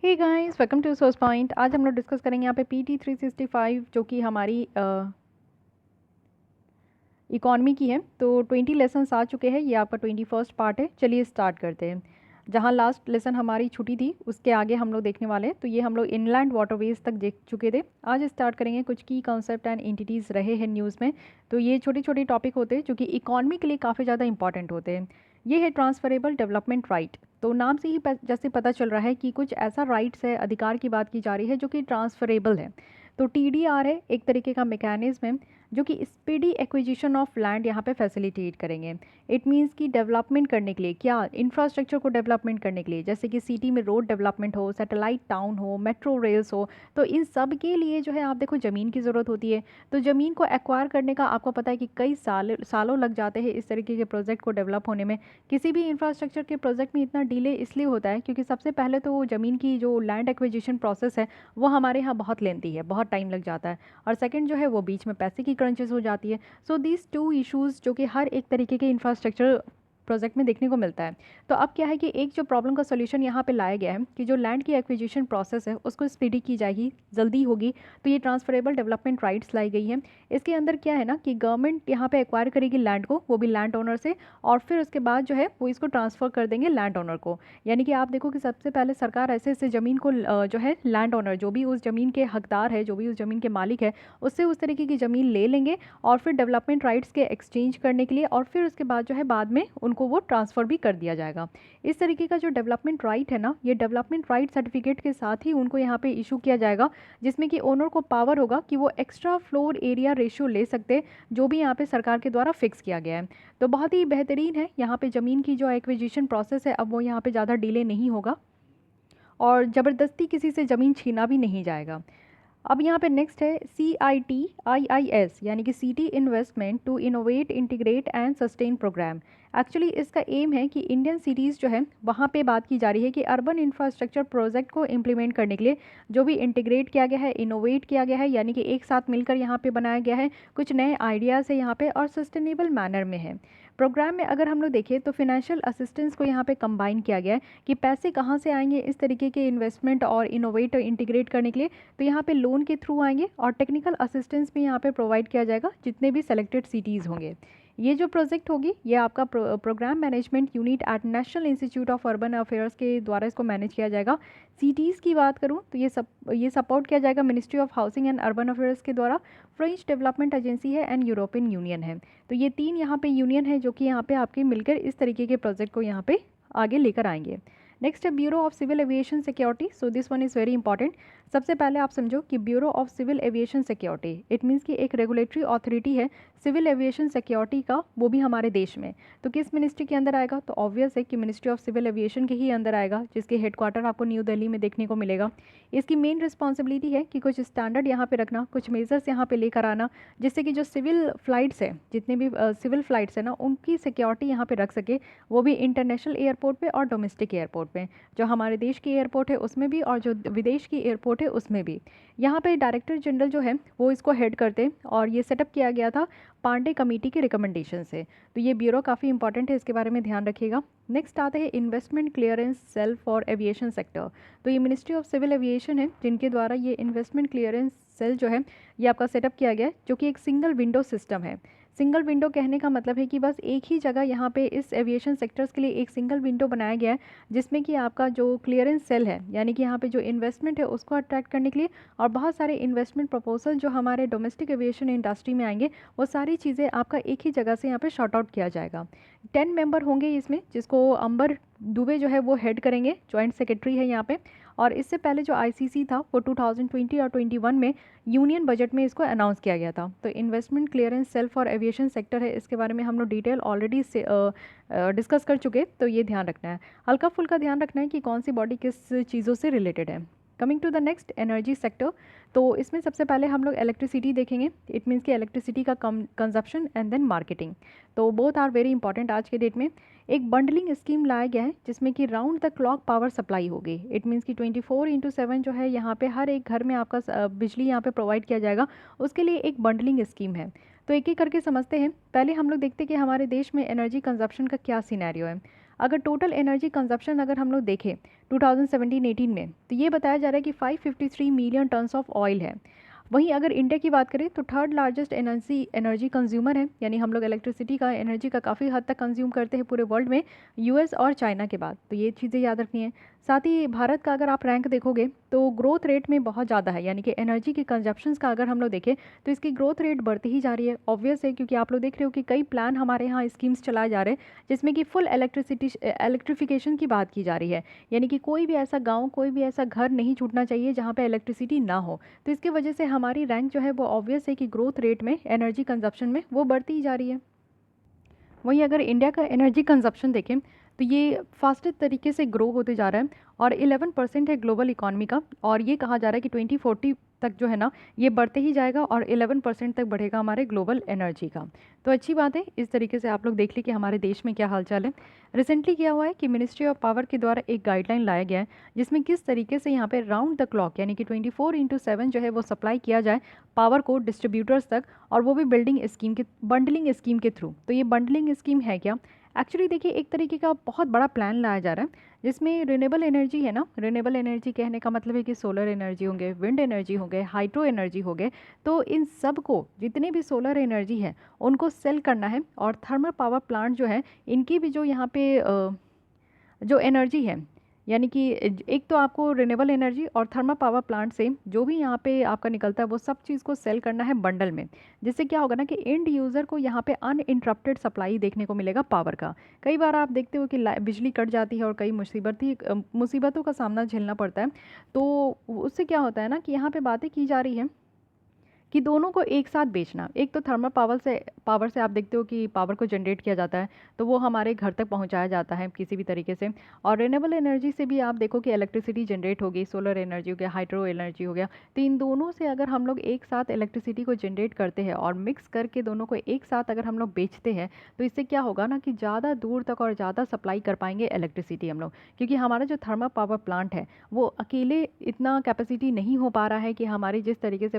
Hey guys, welcome to Source Point. आज हम लोग डिस्कस करेंगे यहाँ पे पीटी 365 जो कि हमारी इकॉनमी की है। तो 20 लेसन्स आ चुके हैं, ये आपका 21st पार्ट है। चलिए स्टार्ट करते हैं। जहाँ लास्ट लेसन हमारी छुट्टी थी उसके आगे हम लोग देखने वाले हैं। तो ये हम लोग इनलैंड वाटरवेज तक देख चुके थे। आज स्टार्ट करेंगे, कुछ की कॉन्सेप्ट एंड एंटिटीज़ रहे हैं न्यूज़ में। तो ये छोटे छोटे टॉपिक होते हैं जो कि इकॉनमी के लिए काफ़ी ज़्यादा इंपॉर्टेंट होते हैं। ये है ट्रांसफरेबल डेवलपमेंट राइट। तो नाम से ही जैसे पता चल रहा है कि कुछ ऐसा राइट्स है, अधिकार की बात की जा रही है जो कि ट्रांसफरेबल है। तो टीडीआर है एक तरीके का मैकेनिज्म है जो कि स्पीडी एक्विजिशन ऑफ लैंड यहाँ पे फैसिलिटेट करेंगे। इट मीन्स कि डेवलपमेंट करने के लिए, क्या इंफ्रास्ट्रक्चर को डेवलपमेंट करने के लिए, जैसे कि सिटी में रोड डेवलपमेंट हो, सैटेलाइट टाउन हो, मेट्रो रेल्स हो, तो इन सब के लिए जो है आप देखो ज़मीन की ज़रूरत होती है। तो ज़मीन को एक्वायर करने का आपको पता है कि कई सालों लग जाते हैं इस तरीके के प्रोजेक्ट को डेवलप होने में। किसी भी इंफ्रास्ट्रक्चर के प्रोजेक्ट में इतना डिले इसलिए होता है क्योंकि सबसे पहले तो वो ज़मीन की जो लैंड एक्विजिशन प्रोसेस है वो हमारे यहाँ बहुत लेंथी है, बहुत टाइम लग जाता है। और सेकंड जो है वो बीच में पैसे की क्रंचेस हो जाती है। सो दीज टू इश्यूज़ जो कि हर एक तरीके के इंफ्रास्ट्रक्चर प्रोजेक्ट में देखने को मिलता है। तो अब क्या है कि एक जो प्रॉब्लम का सोल्यूशन यहाँ पे लाया गया है कि जो लैंड की एक्विजिशन प्रोसेस है उसको स्पीडी की जाएगी, जल्दी होगी। तो ये ट्रांसफरेबल डेवलपमेंट राइट्स लाई गई है। इसके अंदर क्या है ना कि गवर्नमेंट यहाँ पे एक्वायर करेगी लैंड को, वो भी लैंड ओनर से, और फिर उसके बाद जो है वो इसको ट्रांसफ़र कर देंगे लैंड ओनर को। यानी कि आप देखो कि सबसे पहले सरकार ऐसे ऐसे ज़मीन को जो है लैंड ओनर, जो भी उस ज़मीन के हकदार है, जो भी उस ज़मीन के मालिक है, उससे उस तरीके की ज़मीन ले लेंगे और फिर डेवलपमेंट राइट्स के एक्सचेंज करने के लिए, और फिर उसके बाद जो है बाद में उनको वो ट्रांसफ़र भी कर दिया जाएगा। इस तरीके का जो डेवलपमेंट राइट है ना, ये डेवलपमेंट राइट सर्टिफिकेट के साथ ही उनको यहाँ पे इशू किया जाएगा, जिसमें कि ओनर को पावर होगा कि वो एक्स्ट्रा फ्लोर एरिया रेशियो ले सकते, जो भी यहाँ पे सरकार के द्वारा फिक्स किया गया है। तो बहुत ही बेहतरीन है यहाँ पे ज़मीन की जो एक्विजिशन प्रोसेस है, अब वो यहाँ पे ज़्यादा डिले नहीं होगा और ज़बरदस्ती किसी से ज़मीन छीना भी नहीं जाएगा। अब यहाँ पे नेक्स्ट है CITIIS, यानी कि city investment to innovate integrate and sustain programme. Actually इसका एम है कि इंडियन सिटीज़ जो है वहाँ पे बात की जा रही है कि अर्बन इंफ्रास्ट्रक्चर प्रोजेक्ट को इम्प्लीमेंट करने के लिए जो भी इंटीग्रेट किया गया है, इनोवेट किया गया है, यानी कि एक साथ मिलकर यहाँ पे बनाया गया है, कुछ नए आइडियाज़ है यहाँ पे और सस्टेनेबल मैनर में है। प्रोग्राम में अगर हम लोग देखें तो फिनेंशियल असिस्टेंस को यहाँ पे कंबाइन किया गया है कि पैसे कहाँ से आएंगे इस तरीके के इन्वेस्टमेंट और इनोवेट और इंटीग्रेट करने के लिए। तो यहाँ पे लोन के थ्रू आएंगे और टेक्निकल असिस्टेंस भी यहाँ पे प्रोवाइड किया जाएगा जितने भी सेलेक्टेड सिटीज़ होंगे। ये जो प्रोजेक्ट होगी ये आपका programme management unit at National Institute of Urban Affairs के द्वारा इसको मैनेज किया जाएगा। सिटीज़ की बात करूँ तो ये सपोर्ट किया जाएगा ministry of housing and urban Affairs के द्वारा, फ्रेंच डेवलपमेंट एजेंसी है एंड यूरोपियन यूनियन है। तो ये तीन यहाँ पे यूनियन है जो कि यहाँ पे आपके मिलकर इस तरीके के प्रोजेक्ट को यहाँ पे आगे लेकर आएंगे। नेक्स्ट है Bureau of Civil aviation Security. So this one is very important. सबसे पहले आप समझो कि Bureau of Civil aviation Security, it means कि एक रेगुलेटरी अथॉरिटी है सिविल एविएशन सिक्योरिटी का, वो भी हमारे देश में। तो किस मिनिस्ट्री के अंदर आएगा? तो ऑब्वियस है कि मिनिस्ट्री ऑफ सिविल एविएशन के ही अंदर आएगा, जिसके हेडक्वार्टर आपको न्यू दिल्ली में देखने को मिलेगा। इसकी मेन रिस्पॉन्सिबिलिटी है कि कुछ स्टैंडर्ड यहाँ पे रखना, कुछ मेजर्स यहाँ पे लेकर आना, जिससे कि जो सिविल फ्लाइट्स है, जितने भी सिविल फ्लाइट्स है ना, उनकी सिक्योरिटी यहाँ पे रख सके, वो भी इंटरनेशनल एयरपोर्ट पे और डोमेस्टिक एयरपोर्ट पे, जो हमारे देश की एयरपोर्ट है उसमें भी और जो विदेश की एयरपोर्ट है उसमें भी। यहाँ पे डायरेक्टर जनरल जो है वो इसको हेड करते हैं और ये सेटअप किया गया था पांडे कमेटी के रिकमेंडेशन से। तो ये ब्यूरो काफ़ी इंपॉर्टेंट है, इसके बारे में ध्यान रखिएगा। नेक्स्ट आते हैं investment clearance cell for aviation sector. तो ये मिनिस्ट्री ऑफ सिविल एविएशन है जिनके द्वारा ये इन्वेस्टमेंट क्लियरेंस सेल जो है ये आपका सेटअप किया गया है, जो कि एक सिंगल विंडो सिस्टम है। सिंगल विंडो कहने का मतलब है कि बस एक ही जगह यहाँ पे इस एविएशन सेक्टर्स के लिए एक सिंगल विंडो बनाया गया है, जिसमें कि आपका जो क्लियरेंस सेल है, यानी कि यहाँ पे जो इन्वेस्टमेंट है उसको अट्रैक्ट करने के लिए और बहुत सारे इन्वेस्टमेंट प्रपोजल जो हमारे डोमेस्टिक एविएशन इंडस्ट्री में आएंगे, वो सारी चीज़ें आपका एक ही जगह से यहाँ पे शॉर्ट आउट किया जाएगा। 10 मेंबर होंगे इसमें, जिसको अंबर दुबे जो है वो हेड करेंगे, जॉइंट सेक्रेटरी है यहाँ पे। और इससे पहले जो आईसीसी था वो 2020 और 21 में यूनियन बजट में इसको अनाउंस किया गया था। तो investment clearance cell for aviation sector है, इसके बारे में हम लोग डिटेल ऑलरेडी से डिस्कस कर चुके, तो ये ध्यान रखना है, हल्का फुल्का ध्यान रखना है कि कौन सी बॉडी किस चीज़ों से रिलेटेड है। Coming to the next, energy sector. तो इसमें सबसे पहले हम लोग इलेक्ट्रिसिटी देखेंगे। इट मीन्स कि इलेक्ट्रिसिटी का कंजप्शन एंड देन मार्केटिंग, तो बोथ आर वेरी इंपॉर्टेंट आज के डेट में। एक बंडलिंग स्कीम लाया गया है जिसमें कि round the clock power supply होगी। इट मीन्स कि 24/7 जो है यहाँ पे हर एक घर में आपका बिजली यहाँ पे प्रोवाइड किया जाएगा, उसके लिए एक बंडलिंग स्कीम है। तो एक एक करके समझते हैं। पहले हम लोग देखते हैं कि हमारे देश में एनर्जी कंजप्शन का क्या सिनेरियो है। अगर टोटल एनर्जी कंजप्शन अगर हम लोग देखें 2017-18 में, तो ये बताया जा रहा है कि 553 मिलियन टन्स ऑफ ऑयल है। वहीं अगर इंडिया की बात करें तो थर्ड लार्जेस्ट एनर्जी कंज्यूमर है, यानी हम लोग इलेक्ट्रिसिटी का एनर्जी का काफ़ी हद तक कंज्यूम करते हैं पूरे वर्ल्ड में, यूएस और चाइना के बाद। तो ये चीज़ें याद रखनी है। साथ ही भारत का अगर आप रैंक देखोगे तो ग्रोथ रेट में बहुत ज़्यादा है, यानी कि एनर्जी के कंजप्शंस का अगर हम लोग देखें तो इसकी ग्रोथ रेट बढ़ती ही जा रही है। ऑब्वियस है, क्योंकि आप लोग देख रहे हो कि कई प्लान हमारे यहाँ स्कीम्स चलाए जा रहे हैं जिसमें कि फुल इलेक्ट्रिफिकेशन की बात की जा रही है, यानी कि कोई भी ऐसा गाँव, कोई भी ऐसा घर नहीं छूटना चाहिए जहाँ पर इलेक्ट्रिसिटी ना हो। तो इसकी वजह से हमारी रैंक जो है वो ऑब्वियस है कि ग्रोथ रेट में, एनर्जी कंजप्शन में वो बढ़ती ही जा रही है। वहीं अगर इंडिया का एनर्जी कंजप्शन देखें तो ये फास्टेस्ट तरीके से ग्रो होते जा रहा है और 11% है ग्लोबल इकॉनमी का, और ये कहा जा रहा है कि 2040 तक जो है ना ये बढ़ते ही जाएगा और 11% तक बढ़ेगा हमारे ग्लोबल एनर्जी का। तो अच्छी बात है, इस तरीके से आप लोग देख ली कि हमारे देश में क्या हालचाल है। रिसेंटली क्या हुआ है कि मिनिस्ट्री ऑफ पावर के द्वारा एक गाइडलाइन लाया गया है जिसमें किस तरीके से यहाँ पे राउंड द क्लॉक, यानी कि 24/7 जो है वो सप्लाई किया जाए पावर को डिस्ट्रीब्यूटर्स तक, और वो भी बंडलिंग स्कीम के थ्रू। तो ये बंडलिंग स्कीम है क्या? एक्चुअली देखिए, एक तरीके का बहुत बड़ा प्लान लाया जा रहा है जिसमें रिन्यूएबल एनर्जी है ना, रिन्यूएबल एनर्जी कहने का मतलब है कि सोलर एनर्जी होंगे, विंड एनर्जी होंगे, हाइड्रो एनर्जी होंगे। तो इन सब को, जितने भी सोलर एनर्जी है उनको सेल करना है, और थर्मल पावर प्लांट जो है इनकी भी जो यहाँ पे जो एनर्जी है, यानी कि एक तो आपको रिन्यूएबल एनर्जी और थर्मल पावर प्लांट से जो भी यहाँ पे आपका निकलता है वो सब चीज़ को सेल करना है बंडल में, जिससे क्या होगा ना कि एंड यूज़र को यहाँ पे अनइंटरप्टेड सप्लाई देखने को मिलेगा पावर का। कई बार आप देखते हो कि बिजली कट जाती है और कई मुसीबतों का सामना झेलना पड़ता है। तो उससे क्या होता है ना कि यहाँ पे बातें की जा रही हैं कि दोनों को एक साथ बेचना। एक तो थर्मल पावर से आप देखते हो कि पावर को जनरेट किया जाता है, तो वो हमारे घर तक पहुंचाया जाता है किसी भी तरीके से। और रिन्यूएबल एनर्जी से भी आप देखो कि इलेक्ट्रिसिटी जनरेट होगी, सोलर एनर्जी हो गया, हाइड्रो एनर्जी हो गया। तो इन दोनों से अगर हम लोग एक साथ इलेक्ट्रिसिटी को जनरेट करते हैं और मिक्स करके दोनों को एक साथ अगर हम लोग बेचते हैं, तो इससे क्या होगा ना कि ज़्यादा दूर तक और ज़्यादा सप्लाई कर पाएंगे इलेक्ट्रिसिटी हम लोग। क्योंकि हमारा जो थर्मल पावर प्लांट है वो अकेले इतना कैपेसिटी नहीं हो पा रहा है कि हमारी जिस तरीके से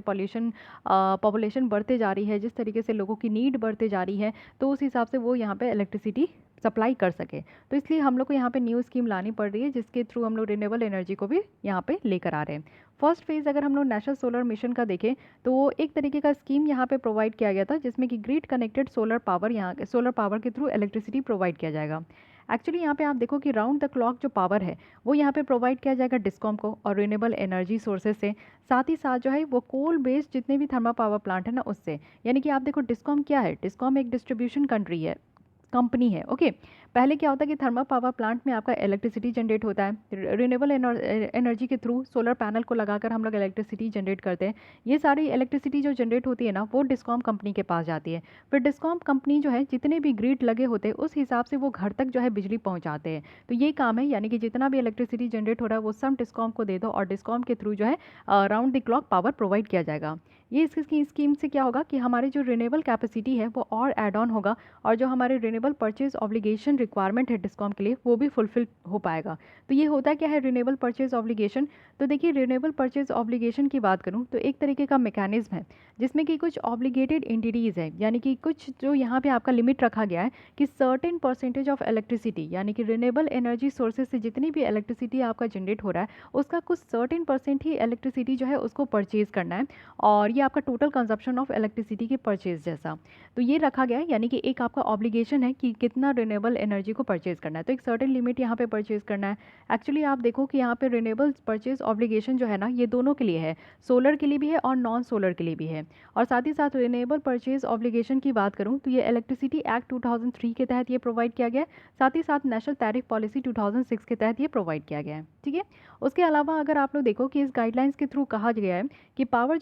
पॉपुलेशन बढ़ते जा रही है, जिस तरीके से लोगों की नीड बढ़ते जा रही है, तो उस हिसाब से वो यहाँ पे इलेक्ट्रिसिटी सप्लाई कर सके। तो इसलिए हम लोग को यहाँ पे न्यू स्कीम लानी पड़ रही है जिसके थ्रू हम लोग रिन्यूएबल एनर्जी को भी यहाँ पे लेकर आ रहे हैं। फर्स्ट फेज़ अगर हम लोग नेशनल सोलर मिशन का देखें तो वो एक तरीके का स्कीम यहाँ पे प्रोवाइड किया गया था जिसमें कि ग्रिड कनेक्टेड सोलर पावर के थ्रू इलेक्ट्रिसिटी प्रोवाइड किया जाएगा। एक्चुअली यहाँ पे आप देखो कि राउंड द क्लॉक जो पावर है वो यहाँ पे प्रोवाइड किया जाएगा डिस्कॉम को और रिन्यूएबल एनर्जी सोर्सेज से, साथ ही साथ जो है वो कोल बेस्ड जितने भी थर्मल पावर प्लांट है ना उससे। यानी कि आप देखो डिस्कॉम क्या है, डिस्कॉम एक डिस्ट्रीब्यूशन कंपनी है। ओके, पहले क्या होता है कि थर्मल पावर प्लांट में आपका इलेक्ट्रिसिटी जनरेट होता है, रिन्यूएबल एनर्जी के थ्रू सोलर पैनल को लगाकर हम लोग इलेक्ट्रिसिटी जनरेट करते हैं। ये सारी इलेक्ट्रिसिटी जो जनरेट होती है ना वो डिस्कॉम कंपनी के पास जाती है। फिर डिस्कॉम कंपनी जो है जितने भी ग्रिड लगे होते हैं उस हिसाब से वो घर तक जो है बिजली पहुँचाते हैं। तो ये काम है, यानी कि जितना भी इलेक्ट्रिसिटी जनरेट हो रहा है वो सब डिस्कॉम को दे दो और डिस्कॉम के थ्रू जो है round the clock power provide किया जाएगा। ये इसकी स्कीम से क्या होगा कि हमारी जो रिन्यूएबल कैपेसिटी है वो और ऐड ऑन होगा, और जो हमारे रिन्यूएबल परचेज ऑब्लिगेशन रिक्वायरमेंट है डिस्कॉम के लिए वो भी फुलफिल हो पाएगा। तो ये होता क्या है रिन्यूएबल परचेज ऑब्लिगेशन? तो देखिए, रिन्यूएबल परचेज ऑब्लिगेशन की बात करूँ तो एक तरीके का मैकेनिज्म है जिसमें कि कुछ ऑब्लिगेटेड एंटिटीज़ है, यानी कि कुछ जो यहाँ पे आपका लिमिट रखा गया है कि सर्टेन परसेंटेज ऑफ इलेक्ट्रिसिटी, यानी कि रिन्यूएबल एनर्जी सोर्सेज से जितनी भी इलेक्ट्रिसिटी आपका जनरेट हो रहा है उसका कुछ सर्टेन परसेंट ही इलेक्ट्रिसिटी जो है उसको परचेज करना है, और ये आपका टोटल कंजप्शन ऑफ इलेक्ट्रिसिटी के परचेज जैसा तो ये रखा गया है। यानी कि एक आपका ऑब्लिगेशन है कि कितना रिन्यूएबल एनर्जी को परचेज करना है, तो एक सर्टेन लिमिट यहाँ पे परचेज करना है। एक्चुअली आप देखो कि यहाँ पे रिन्यूएबल परचेज ऑब्लिगेशन जो है ना ये दोनों के लिए है, सोलर के लिए भी है और नॉन सोलर के लिए भी है। और साथ ही साथ रिन्यूएबल परचेज ऑब्लिगेशन की बात करूँ तो ये इलेक्ट्रिसिटी एक्ट 2003 के तहत ये प्रोवाइड किया गया है, साथ ही साथ नेशनल टैरिफ पॉलिसी 2006 के तहत ये प्रोवाइड किया गया है। ठीक है, उसके अलावा अगर आप लोग देखो कि इस गाइडलाइंस के थ्रू कहा गया है कि पावर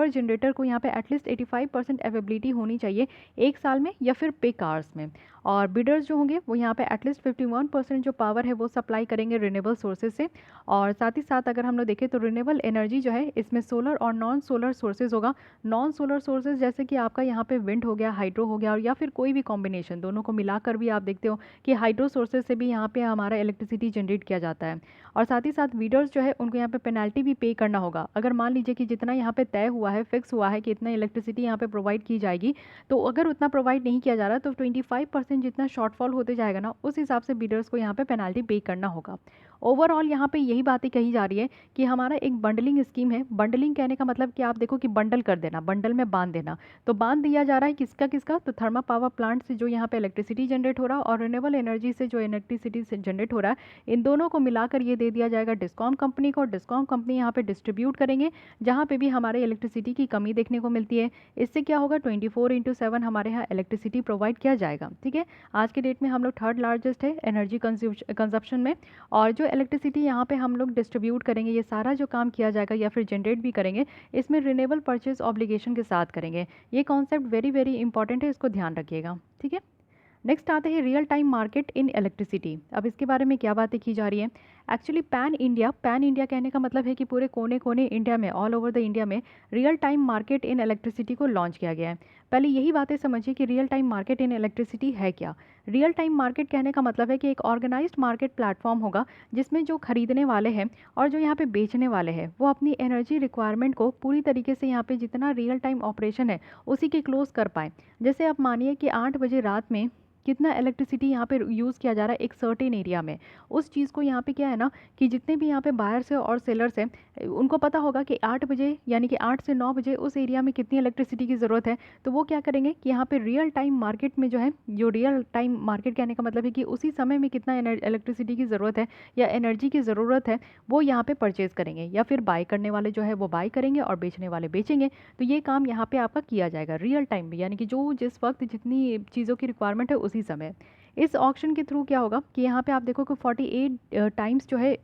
जनरेटर को यहाँ पे एटलीस्ट 85% अवेबिलिटी होनी चाहिए एक साल में या फिर पीक आवर्स में, और बिडर्स जो होंगे वो यहाँ पे एटलीस्ट 51% जो पावर है वो सप्लाई करेंगे रिन्यूएबल सोर्सेज से। और साथ ही साथ अगर हम लोग देखें तो रिन्यूएबल एनर्जी जो है इसमें सोलर और नॉन सोलर सोर्सेज होगा। नॉन सोलर सोर्सेज जैसे कि आपका यहाँ पे विंड हो गया, हाइड्रो हो गया, और या फिर कोई भी कॉम्बिनेशन दोनों को मिलाकर भी आप देखते हो कि हाइड्रो सोर्सेज से भी यहाँ पे हमारा इलेक्ट्रिसिटी जनरेट किया जाता है। और साथ ही साथ वीडर्स जो है उनको यहाँ पे पेनल्टी भी पे करना होगा। अगर मान लीजिए कि जितना यहाँ पे तय हुआ है, फिक्स हुआ है कि इतना इलेक्ट्रिसिटी यहाँ पे प्रोवाइड की जाएगी, तो अगर उतना प्रोवाइड नहीं किया जा रहा तो 25% जितना शॉर्टफॉल होते जाएगा ना, उस हिसाब से बिडर्स को यहाँ पे पेनाल्टी पे करना होगा। ओवरऑल यहाँ पे यही बातें कही जा रही है कि हमारा एक बंडलिंग स्कीम है। बंडलिंग कहने का मतलब कि आप देखो कि बंडल कर देना, बंडल में बांध देना। तो बांध दिया जा रहा है किसका किसका, तो थर्मल पावर प्लांट से जो यहाँ पे इलेक्ट्रिसिटी जनरेट हो रहा है और रिन्यूएबल एनर्जी से जो इलेक्ट्रिसिटी जनरेट हो रहा है, इन दोनों को मिलाकर ये दे दिया जाएगा डिस्कॉम कंपनी को। डिस्कॉम कंपनी यहाँ पे डिस्ट्रीब्यूट करेंगे जहाँ पे भी हमारे इलेक्ट्रिसिटी की कमी देखने को मिलती है। इससे क्या होगा, 24/7 हमारे यहाँ इलेक्ट्रिसिटी प्रोवाइड किया जाएगा। ठीक है, आज के डेट में हम लोग थर्ड लार्जेस्ट है एनर्जी कंजप्शन में, और जो इलेक्ट्रिसिटी यहाँ पे हम लोग डिस्ट्रीब्यूट करेंगे, ये सारा जो काम किया जाएगा या फिर जनरेट भी करेंगे, इसमें रिन्यूएबल परचेज ऑब्लिगेशन के साथ करेंगे। ये कॉन्सेप्ट वेरी वेरी इंपॉर्टेंट है, इसको ध्यान रखिएगा। ठीक है, नेक्स्ट आते हैं real time market in electricity. अब इसके बारे में क्या बातें की जा रही है, एक्चुअली पैन इंडिया कहने का मतलब है कि पूरे कोने कोने इंडिया में, ऑल ओवर द इंडिया में real time market in electricity को लॉन्च किया गया है। पहले यही बातें समझिए कि real time market in electricity है क्या। रियल टाइम मार्केट कहने का मतलब है कि एक ऑर्गेनाइज्ड मार्केट प्लेटफॉर्म होगा जिसमें जो खरीदने वाले हैं और जो यहाँ पे बेचने वाले हैं वो अपनी एनर्जी रिक्वायरमेंट को पूरी तरीके से यहाँ पे जितना रियल टाइम ऑपरेशन है उसी के क्लोज कर पाए। जैसे आप मानिए कि 8 बजे रात में कितना इलेक्ट्रिसिटी यहाँ पे यूज़ किया जा रहा है एक सर्टेन एरिया में, उस चीज़ को यहाँ पे क्या है ना कि जितने भी यहाँ पे बायर्स है और सेलर्स हैं उनको पता होगा कि 8 बजे यानी कि 8 से 9 बजे उस एरिया में कितनी इलेक्ट्रिसिटी की ज़रूरत है। तो वो क्या करेंगे कि यहाँ पे रियल टाइम मार्केट में जो है, जो रियल टाइम मार्केट कहने का मतलब है कि उसी समय में कितना इलेक्ट्रिसिटी की ज़रूरत है या एनर्जी की ज़रूरत है, वो यहाँ पे परचेज़ करेंगे या फिर बाय करने वाले जो है वो बाय करेंगे और बेचने वाले बेचेंगे। तो ये काम यहाँ पे आपका किया जाएगा रियल टाइम में, यानी कि जो जिस वक्त जितनी चीज़ों की रिक्वायरमेंट है उसी समय। इस ऑक्शन के थ्रू क्या होगा कि यहाँ पे आप देखो कि 48 टाइम्स जो है,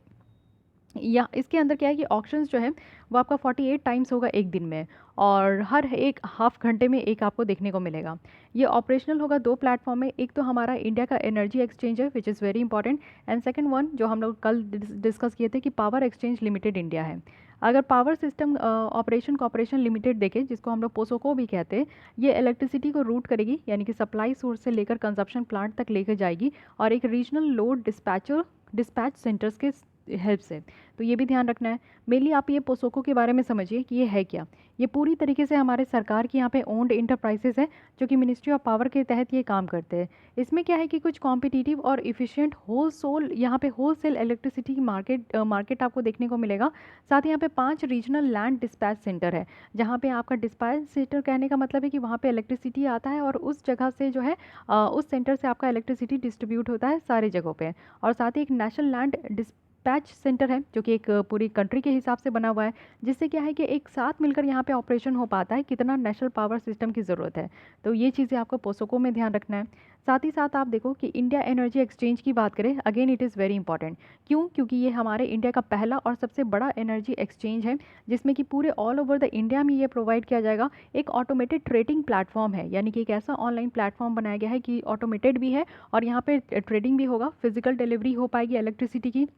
या इसके अंदर क्या है कि ऑक्शंस जो है वो आपका 48 टाइम्स होगा एक दिन में, और हर एक हाफ घंटे में एक आपको देखने को मिलेगा। ये ऑपरेशनल होगा 2 प्लेटफॉर्म में, एक तो हमारा इंडिया का एनर्जी एक्सचेंज है which is very important, and second one जो हम लोग कल डिस्कस किए थे कि पावर एक्सचेंज लिमिटेड इंडिया है। अगर power system operation corporation limited देखें, जिसको हम लोग पोसोको भी कहते हैं, ये इलेक्ट्रिसिटी को रूट करेगी, यानी कि सप्लाई सोर्स से लेकर कंजप्शन प्लांट तक लेकर जाएगी, और एक रीजनल लोड डिस्पैच सेंटर्स के हेल्प से। तो ये भी ध्यान रखना है। मेनली आप ये पोसोको के बारे में समझिए कि ये है क्या। ये पूरी तरीके से हमारे सरकार की यहाँ पे ओन्ड इंटरप्राइजेस है जो कि मिनिस्ट्री ऑफ पावर के तहत ये काम करते हैं। इसमें क्या है कि कुछ कॉम्पिटिटिव और इफ़िशिएंट होलसेल इलेक्ट्रिसिटी की मार्केट आपको देखने को मिलेगा। साथ ही यहाँ पे 5 रीजनल लैंड डिस्पैच सेंटर है, जहाँ पे आपका डिस्पैच सेंटर कहने का मतलब है कि वहाँ पे इलेक्ट्रिसिटी आता है और उस जगह से जो है उस सेंटर से आपका इलेक्ट्रिसिटी डिस्ट्रीब्यूट होता है सारी जगहों पे। और साथ ही एक नेशनल लैंड डिस्पैच सेंटर है जो कि एक पूरी कंट्री के हिसाब से बना हुआ है, जिससे क्या है कि एक साथ मिलकर यहाँ पे ऑपरेशन हो पाता है कितना नेशनल पावर सिस्टम की ज़रूरत है। तो ये चीज़ें आपको पोसोको में ध्यान रखना है। साथ ही साथ आप देखो कि इंडिया एनर्जी एक्सचेंज की बात करें, again it is very important. क्यों? क्योंकि ये हमारे इंडिया का पहला और सबसे बड़ा एनर्जी एक्सचेंज है, जिसमें कि पूरे ऑल ओवर द इंडिया में ये प्रोवाइड किया जाएगा। एक ऑटोमेटेड ट्रेडिंग प्लेटफॉर्म है, यानी कि एक ऐसा ऑनलाइन प्लेटफॉर्म बनाया गया है कि ऑटोमेटेड भी है और यहाँ पे ट्रेडिंग भी होगा, फिजिकल डिलीवरी हो पाएगी इलेक्ट्रिसिटी की,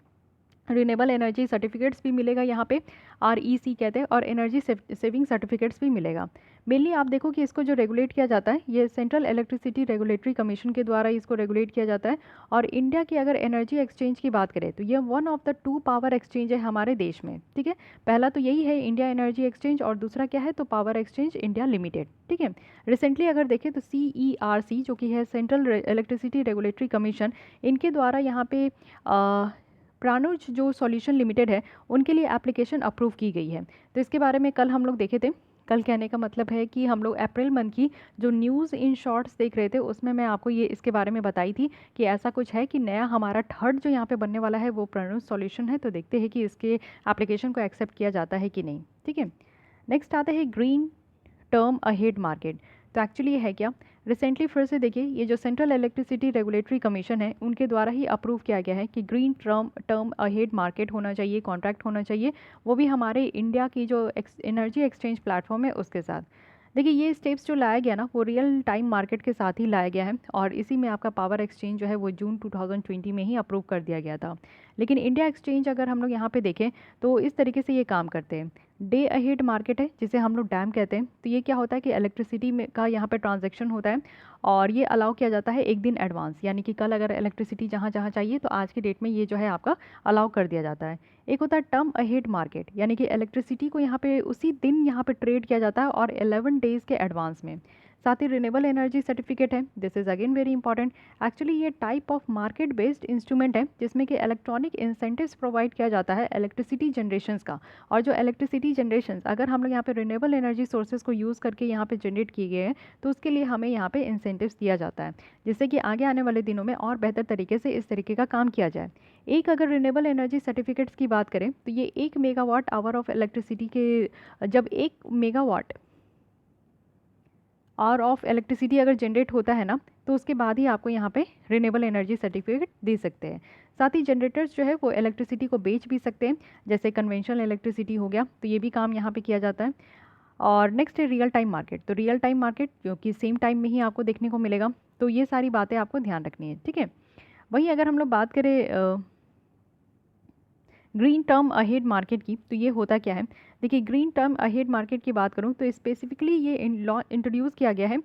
रिन्यूएबल एनर्जी सर्टिफिकेट्स भी मिलेगा यहाँ पे, REC कहते हैं, और एनर्जी सेविंग सर्टिफिकेट्स भी मिलेगा। मेनली आप देखो कि इसको जो रेगुलेट किया जाता है ये सेंट्रल इलेक्ट्रिसिटी रेगुलेटरी कमीशन के द्वारा इसको रेगुलेट किया जाता है। और इंडिया की अगर एनर्जी एक्सचेंज की बात करें तो ये one of the 2 power exchange है हमारे देश में। ठीक है, पहला तो यही है इंडिया एनर्जी एक्सचेंज और दूसरा क्या है तो पावर एक्सचेंज इंडिया लिमिटेड। ठीक है, रिसेंटली अगर देखें तो CERC जो कि है सेंट्रल इलेक्ट्रिसिटी रेगुलेटरी कमीशन, इनके द्वारा यहाँ पे प्राणुज जो सॉल्यूशन लिमिटेड है उनके लिए एप्लीकेशन अप्रूव की गई है। तो इसके बारे में कल हम लोग देखे थे। कल कहने का मतलब है कि हम लोग अप्रैल मंथ की जो न्यूज़ इन शॉर्ट्स देख रहे थे उसमें मैं आपको ये इसके बारे में बताई थी कि ऐसा कुछ है कि नया हमारा थर्ड जो यहाँ पे बनने वाला है वो प्राणुज सॉल्यूशन है। तो देखते हैं कि इसके एप्लीकेशन को एक्सेप्ट किया जाता है कि नहीं। ठीक है, नेक्स्ट आते हैं ग्रीन टर्म अहेड मार्केट। तो एक्चुअली ये है क्या, रिसेंटली फिर से देखिए ये जो सेंट्रल इलेक्ट्रिसिटी रेगुलेटरी कमीशन है उनके द्वारा ही अप्रूव किया गया है कि ग्रीन टर्म अहेड मार्केट होना चाहिए, कॉन्ट्रैक्ट होना चाहिए, वो भी हमारे इंडिया की जो एनर्जी एक्सचेंज प्लेटफॉर्म है उसके साथ। देखिए ये स्टेप्स जो लाया गया ना वो रियल टाइम मार्केट के साथ ही लाया गया है, और इसी में आपका पावर एक्सचेंज जो है वो जून 2020 में ही अप्रूव कर दिया गया था। लेकिन इंडिया एक्सचेंज अगर हम लोग यहाँ पे देखें तो इस तरीके से ये काम करते हैं। डे अहेड मार्केट है जिसे हम लोग डैम कहते हैं। तो ये क्या होता है कि इलेक्ट्रिसिटी में का यहाँ पे ट्रांजैक्शन होता है और ये अलाउ किया जाता है एक दिन एडवांस, यानी कि कल अगर इलेक्ट्रिसिटी जहाँ जहाँ चाहिए तो आज की डेट में ये जो है आपका अलाउ कर दिया जाता है। एक होता है टर्म अहेड मार्केट, यानी कि इलेक्ट्रिसिटी को यहाँ पे उसी दिन यहाँ पे ट्रेड किया जाता है और 11 डेज़ के एडवांस में। साथ ही रिन्यूएबल एनर्जी सर्टिफिकेट है, this is again very important. Actually ये type of market based instrument है जिसमें कि इलेक्ट्रॉनिक इंसेंटिव्स प्रोवाइड किया जाता है इलेक्ट्रिसिटी जनरेशंस का। और जो इलेक्ट्रिसिटी जनरेशंस अगर हम लोग यहाँ पे रिन्यूएबल एनर्जी सोर्सेज को यूज़ करके यहाँ पे जनरेट किए गए हैं तो उसके लिए हमें यहाँ पे इंसेंटिव्स दिया जाता है, जिससे कि आगे आने वाले दिनों में और बेहतर तरीके से इस तरीके का काम किया जाए। एक अगर रिन्यूएबल एनर्जी सर्टिफिकेट्स की बात करें तो ये 1 मेगावाट आवर ऑफ इलेक्ट्रिसिटी के, जब 1 मेगावाट आवर ऑफ इलेक्ट्रिसिटी अगर जनरेट होता है ना तो उसके बाद ही आपको यहाँ पे रिन्यूएबल एनर्जी सर्टिफिकेट दे सकते हैं। साथ ही जनरेटर्स जो है वो इलेक्ट्रिसिटी को बेच भी सकते हैं, जैसे कन्वेंशनल इलेक्ट्रिसिटी हो गया, तो ये भी काम यहाँ पे किया जाता है। और नेक्स्ट है रियल टाइम मार्केट। तो रियल टाइम मार्केट जो कि सेम टाइम में ही आपको देखने को मिलेगा, तो ये सारी बातें आपको ध्यान रखनी है, ठीक है। वहीं अगर हम लोग बात करें ग्रीन टर्म अहेड मार्केट की, तो ये होता क्या है। देखिए ग्रीन टर्म अहेड मार्केट की बात करूँ तो स्पेसिफिकली ये लॉ इंट्रोड्यूस किया गया है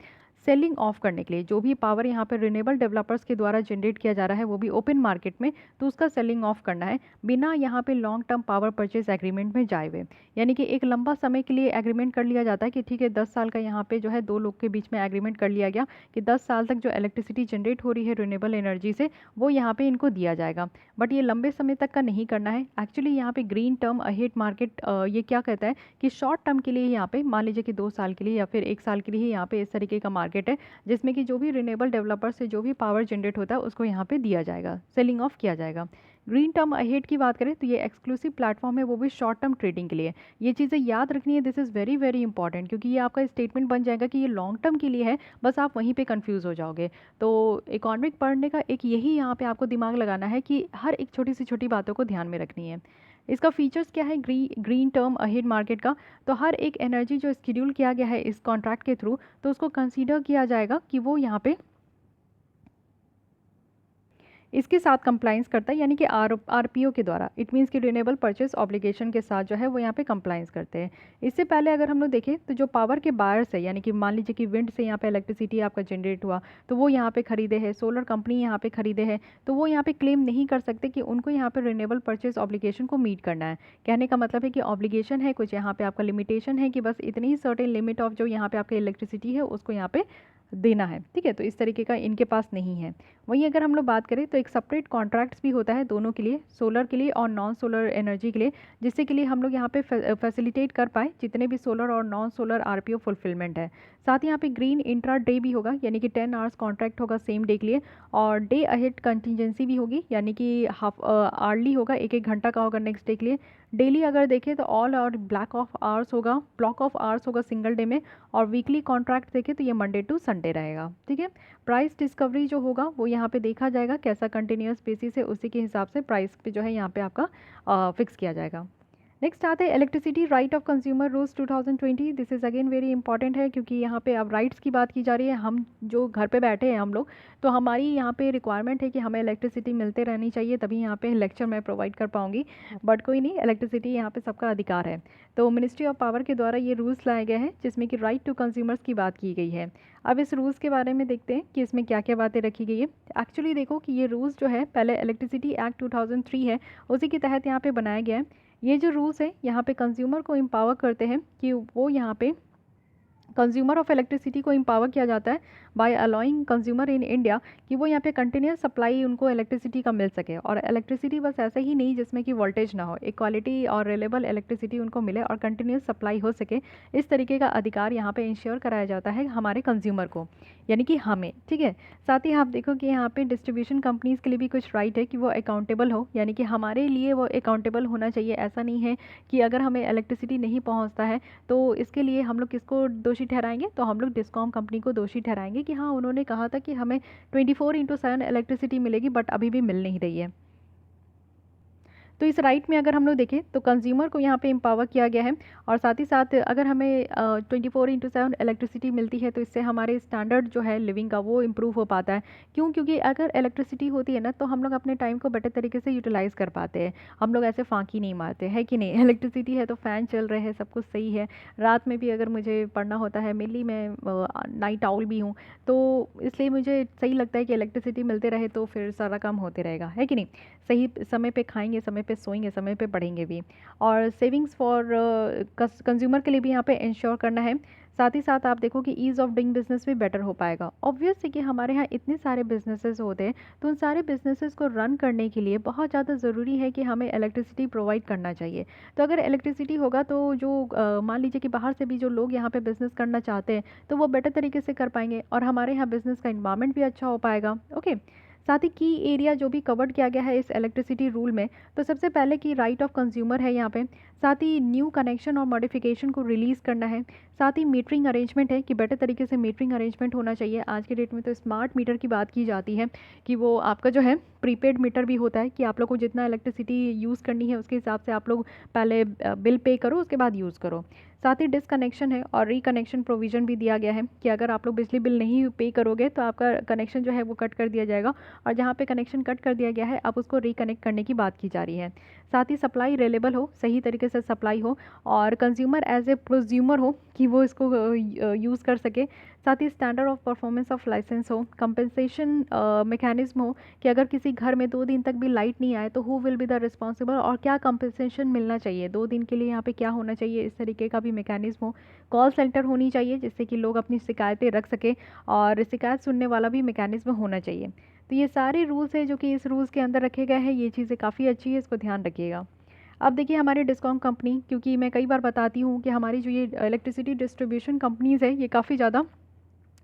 सेलिंग ऑफ करने के लिए। जो भी पावर यहाँ पे रिन्यूएबल डेवलपर्स के द्वारा जनरेट किया जा रहा है वो भी ओपन मार्केट में, तो उसका सेलिंग ऑफ करना है बिना यहाँ पे long term power purchase agreement में जाए हुए। यानी कि एक लंबा समय के लिए एग्रीमेंट कर लिया जाता है कि ठीक है 10 साल का यहाँ पे जो है दो लोग के बीच में एग्रीमेंट कर लिया गया कि 10 साल तक जो इलेक्ट्रिसिटी जनरेट हो रही है रिन्यूएबल एनर्जी से वो यहाँ पे इनको दिया जाएगा। बट ये लंबे समय तक का नहीं करना है। एक्चुअली यहाँ पे ग्रीन टर्म अहेड मार्केट ये क्या कहता है कि शॉर्ट टर्म के लिए यहाँ पे मान लीजिए कि 2 साल के लिए या फिर 1 साल के लिए यहाँ पे इस तरीके का मार्केट है जिसमें कि जो भी रिन्यूएबल डेवलपर से जो भी पावर जनरेट होता है उसको यहाँ पे दिया जाएगा, सेलिंग ऑफ किया जाएगा। ग्रीन टर्म अहेड की बात करें तो ये एक्सक्लूसिव प्लेटफॉर्म है, वो भी शॉर्ट टर्म ट्रेडिंग के लिए। ये चीज़ें याद रखनी है, this is very very important, क्योंकि ये आपका स्टेटमेंट बन जाएगा कि ये लॉन्ग टर्म के लिए है, बस आप वहीं पे कंफ्यूज हो जाओगे। तो इकोनॉमिक पढ़ने का एक यही यहाँ पे आपको दिमाग लगाना है कि हर एक छोटी सी छोटी बातों को ध्यान में रखनी है। इसका फीचर्स क्या है ग्रीन टर्म अहेड मार्केट का, तो हर एक एनर्जी जो शेड्यूल किया गया है इस कॉन्ट्रैक्ट के थ्रू तो उसको कंसीडर किया जाएगा कि वो यहाँ पे इसके साथ कंप्लाइंस करता है, यानी कि आरपीओ के द्वारा, इट मीन्स कि रिन्यूएबल परचेस ऑब्लिगेशन के साथ जो है वो यहाँ पे कंप्लाइंस करते हैं। इससे पहले अगर हम लोग देखें तो जो पावर के बायर्स है, यानी कि मान लीजिए कि विंड से यहाँ पे इलेक्ट्रिसिटी आपका जनरेट हुआ तो वो यहाँ पे खरीदे हैं, सोलर कंपनी यहाँ पे खरीदे हैं, तो वो यहाँ पे क्लेम नहीं कर सकते कि उनको यहाँ पे रिन्यूएबल परचेस ऑब्लिगेशन को मीट करना है। कहने का मतलब है कि ऑब्लिगेशन है कुछ, यहाँ पे आपका लिमिटेशन है कि बस इतनी ही सर्टेन लिमिट ऑफ जो यहाँ पे आपका इलेक्ट्रिसिटी है उसको यहाँ पे देना है, ठीक है। तो इस तरीके का इनके पास नहीं है। वहीं अगर हम लोग बात करें तो एक सेपरेट कॉन्ट्रैक्ट्स भी होता है दोनों के लिए, सोलर के लिए और नॉन सोलर एनर्जी के लिए, जिससे के लिए हम लोग यहाँ पे फैसिलिटेट कर पाए जितने भी सोलर और नॉन सोलर आरपीओ फुलफिलमेंट है। साथ ही यहाँ पे ग्रीन इंट्रा डे भी होगा, यानी कि 10 आवर्स कॉन्ट्रैक्ट होगा सेम डे के लिए, और डे अहेड कंटिजेंसी भी होगी, यानी कि हाफ आर्ली होगा, एक एक घंटा का होगा नेक्स्ट डे के लिए। डेली अगर देखें तो ऑल और ब्लॉक ऑफ आवर्स होगा सिंगल डे में, और वीकली कॉन्ट्रैक्ट देखें तो ये मंडे टू संडे रहेगा, ठीक है। प्राइस डिस्कवरी जो होगा वो यहाँ पे देखा जाएगा कैसा कंटिन्यूस बेसिस है, उसी के हिसाब से प्राइस पे जो है यहाँ पे आपका फिक्स किया जाएगा। नेक्स्ट आते हैं electricity right of consumer rules 2020। This is again very important है, क्योंकि यहाँ पे अब राइट्स की बात की जा रही है। हम जो घर पे बैठे हैं हम लोग, तो हमारी यहाँ पे रिक्वायरमेंट है कि हमें इलेक्ट्रिसिटी मिलते रहनी चाहिए, तभी यहाँ पे लेक्चर मैं प्रोवाइड कर पाऊँगी। बट कोई नहीं, इलेक्ट्रिसिटी यहाँ पे सबका अधिकार है। तो मिनिस्ट्री ऑफ पावर के द्वारा ये रूल्स लाए गए हैं जिसमें कि राइट टू कंज्यूमर्स की बात की गई है। अब इस रूल्स के बारे में देखते हैं कि इसमें क्या क्या बातें रखी गई है। एक्चुअली देखो कि ये रूल्स जो है पहले इलेक्ट्रिसिटी एक्ट 2003 है, उसी के तहत यहाँ पे बनाया गया है। ये जो रूल्स है यहाँ पे कंज्यूमर को एम्पावर करते हैं कि वो यहाँ पे कंज्यूमर ऑफ इलेक्ट्रिसिटी को एम्पावर किया जाता है by allowing consumer in India कि वो यहाँ पे कंटिन्यूस सप्लाई उनको इलेक्ट्रिसिटी का मिल सके, और इलेक्ट्रिसिटी बस ऐसे ही नहीं जिसमें कि वोल्टेज ना हो, एक क्वालिटी और रिलेबल इलेक्ट्रिसिटी उनको मिले और कंटिन्यूस सप्लाई हो सके। इस तरीके का अधिकार यहाँ पे इंश्योर कराया जाता है हमारे कंज्यूमर को, यानी कि हमें, ठीक है। साथ ही आप देखो कि यहाँ पे डिस्ट्रीब्यूशन कंपनीज़ के लिए भी कुछ राइट है कि वो अकाउंटेबल हो, यानी कि हमारे लिए वो अकाउंटेबल होना चाहिए। ऐसा नहीं है कि अगर हमें इलेक्ट्रिसिटी नहीं पहुँचता है तो इसके लिए हम लोग किसको दोषी ठहराएंगे, तो हम लोग डिस्कॉम कंपनी को दोषी ठहराएंगे कि हाँ उन्होंने कहा था कि हमें 24/7 इलेक्ट्रिसिटी मिलेगी बट अभी भी मिल नहीं रही है। तो इस राइट में अगर हम लोग देखें तो कंज्यूमर को यहाँ पे एम्पावर किया गया है, और साथ ही साथ अगर हमें 24/7 इलेक्ट्रिसिटी मिलती है तो इससे हमारे स्टैंडर्ड जो है लिविंग का वो इम्प्रूव हो पाता है। क्यों? क्योंकि अगर इलेक्ट्रिसिटी होती है ना तो हम लोग अपने टाइम को बेटर तरीके से यूटिलाइज़ कर पाते हैं, हम लोग ऐसे फांकी नहीं मारते, है कि नहीं? इलेक्ट्रिसिटी है तो फ़ैन चल रहे हैं, सब कुछ सही है। रात में भी अगर मुझे पढ़ना होता है, मेनली मैं नाइट आउल भी हूँ, तो इसलिए मुझे सही लगता है कि इलेक्ट्रिसिटी मिलते रहे तो फिर सारा काम होते रहेगा, है कि नहीं? सही समय पे खाएँगे, समय पे सोएँगे, समय पे पढ़ेंगे भी। और सेविंग्स फॉर कंज्यूमर के लिए भी यहाँ पे इंश्योर करना है। साथ ही साथ आप देखो कि ईज़ ऑफ डूइंग बिज़नेस भी बेटर हो पाएगा। ऑब्वियस है कि हमारे यहाँ इतने सारे बिज़नेसेस होते हैं, तो उन सारे बिज़नेसेस को रन करने के लिए बहुत ज़्यादा ज़रूरी है कि हमें इलेक्ट्रिसिटी प्रोवाइड करना चाहिए। तो अगर इलेक्ट्रिसिटी होगा तो जो मान लीजिए कि बाहर से भी जो लोग यहाँ पे बिज़नेस करना चाहते हैं, तो वो बेटर तरीके से कर पाएँगे और हमारे यहाँ बिज़नेस का एनवायरनमेंट भी अच्छा हो पाएगा। ओके। साथ ही की एरिया जो भी कवर्ड किया गया है इस इलेक्ट्रिसिटी रूल में, तो सबसे पहले की राइट ऑफ कंज्यूमर है यहाँ पे। साथ ही न्यू कनेक्शन और मॉडिफिकेशन को रिलीज़ करना है। साथ ही मीटरिंग अरेंजमेंट है कि बेटर तरीके से मीटरिंग अरेंजमेंट होना चाहिए। आज के डेट में तो स्मार्ट मीटर की बात की जाती है कि वो आपका जो है प्रीपेड मीटर भी होता है कि आप लोग को जितना इलेक्ट्रिसिटी यूज़ करनी है उसके हिसाब से आप लोग पहले बिल पे करो, उसके बाद यूज़ करो। साथ ही डिसकनेक्शन है और रिकनेक्शन प्रोविज़न भी दिया गया है कि अगर आप लोग बिजली बिल नहीं पे करोगे तो आपका कनेक्शन जो है वो कट कर दिया जाएगा, और जहाँ पे कनेक्शन कट कर दिया गया है अब उसको रिकनेक्ट करने की बात की जा रही है। साथ ही सप्लाई रिलेबल हो, सही तरीके से सप्लाई हो, और कंज्यूमर एज ए प्रोज्यूमर हो कि वो इसको यूज़ कर सके। साथ ही standard of performance of licence हो, कंपनसेशन मैकेनिज्म हो कि अगर किसी घर में 2 दिन तक भी लाइट नहीं आए तो who will be the responsible और क्या कंपनसेशन मिलना चाहिए, 2 दिन के लिए यहाँ पे क्या होना चाहिए, इस तरीके का भी मैकेनिज्म हो। कॉल सेंटर होनी चाहिए जिससे कि लोग अपनी शिकायतें रख सकें, और शिकायत सुनने वाला भी मैकेनिज्म होना चाहिए। तो ये सारे रूल्स हैं जो कि इस रूल्स के अंदर रखे गए हैं, ये चीज़ें काफ़ी अच्छी है, इसको ध्यान रखिएगा। अब देखिए हमारे डिस्कॉम कंपनी, क्योंकि मैं कई बार बताती हूँ कि हमारी जो ये इलेक्ट्रिसिटी डिस्ट्रीब्यूशन कंपनीज़ है ये काफ़ी ज़्यादा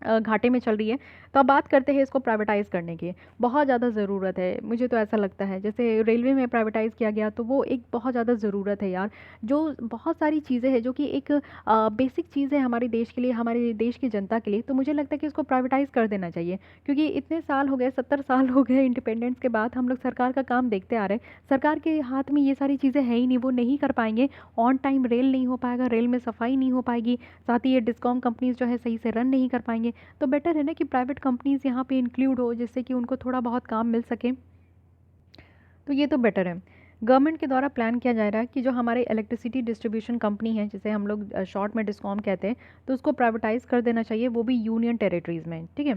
घाटे में चल रही है। तो अब बात करते हैं इसको प्राइवेटाइज़ करने की। बहुत ज़्यादा ज़रूरत है, मुझे तो ऐसा लगता है। जैसे रेलवे में प्राइवेटाइज़ किया गया तो वो एक बहुत ज़्यादा ज़रूरत है यार। जो बहुत सारी चीज़ें हैं जो कि एक बेसिक चीज़ है हमारे देश के लिए, हमारे देश की जनता के लिए, तो मुझे लगता है कि इसको प्राइवेटाइज़ कर देना चाहिए। क्योंकि इतने साल हो गए, 70 साल हो गए इंडिपेंडेंस के बाद, हम लोग सरकार का काम देखते आ रहे हैं। सरकार के हाथ में ये सारी चीज़ें हैं ही नहीं, वो नहीं कर पाएँगे। ऑन टाइम रेल नहीं हो पाएगा, रेल में सफाई नहीं हो पाएगी, साथ ही ये डिस्कॉम कंपनीज़ जो है सही से रन नहीं कर पाएँगे। तो बेटर है ना कि प्राइवेट कंपनीज़ यहाँ पे इंक्लूड हो जिससे कि उनको थोड़ा बहुत काम मिल सके, तो ये तो बेटर है। गवर्नमेंट के द्वारा प्लान किया जा रहा है कि जो हमारे इलेक्ट्रिसिटी डिस्ट्रीब्यूशन कंपनी है जिसे हम लोग शॉर्ट में डिस्कॉम कहते हैं, तो उसको प्राइवेटाइज़ कर देना चाहिए, वो भी यूनियन टेरिटरीज़ में, ठीक है।